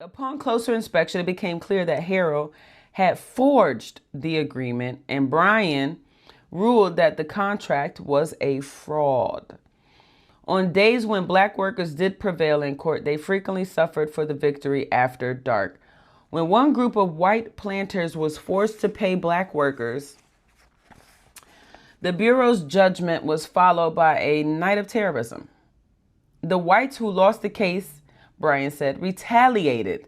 Upon closer inspection, it became clear that Harold had forged the agreement, and Brian ruled that the contract was a fraud. On days when black workers did prevail in court, they frequently suffered for the victory after dark. When one group of white planters was forced to pay black workers, the Bureau's judgment was followed by a night of terrorism. The whites who lost the case, Brian said, retaliated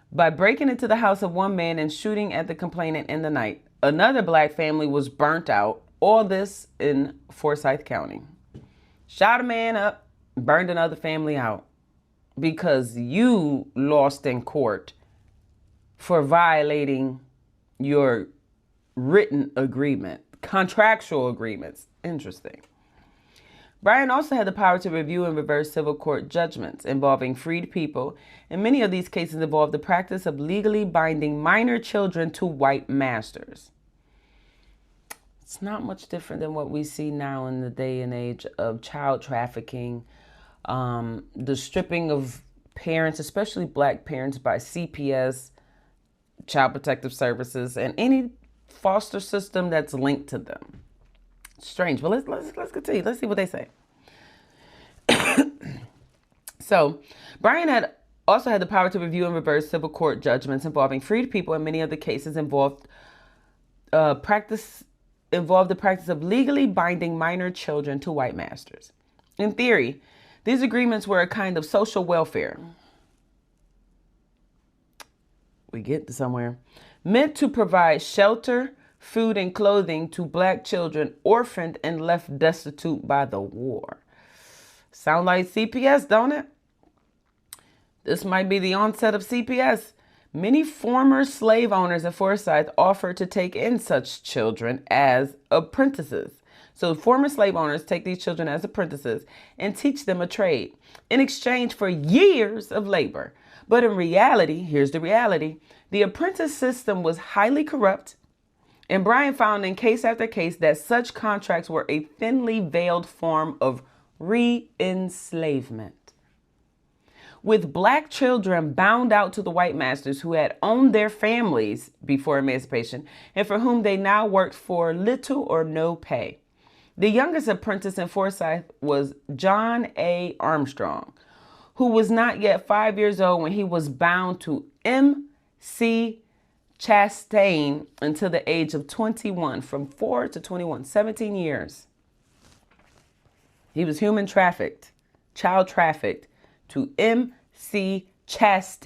by breaking into the house of one man and shooting at the complainant in the night. Another black family was burnt out. All this in Forsyth County. Shot a man up, burned another family out because you lost in court for violating your written agreement, contractual agreements. Interesting. Brian also had the power to review and reverse civil court judgments involving freed people, and many of these cases involved the practice of legally binding minor children to white masters. It's not much different than what we see now in the day and age of child trafficking, the stripping of parents, especially black parents, by CPS, Child Protective Services, and any foster system that's linked to them. Strange, but let's continue. Let's see what they say. So, Brian had also had the power to review and reverse civil court judgments involving freed people, and many of the cases involved the practice of legally binding minor children to white masters. In theory, these agreements were a kind of social welfare. We get to somewhere. Meant to provide shelter, food, and clothing to black children orphaned and left destitute by the war. Sound like CPS, don't it? This might be the onset of CPS. Many former slave owners in Forsyth offered to take in such children as apprentices. So former slave owners take these children as apprentices and teach them a trade in exchange for years of labor. But in reality, here's the reality, the apprentice system was highly corrupt, and Brian found in case after case that such contracts were a thinly veiled form of re-enslavement. With black children bound out to the white masters who had owned their families before emancipation and for whom they now worked for little or no pay. The youngest apprentice in Forsyth was John A. Armstrong, who was not yet 5 years old when he was bound to M.C. Chastain until the age of 21, from 4 to 21, 17 years. He was human trafficked, child trafficked to M.C. Chastain.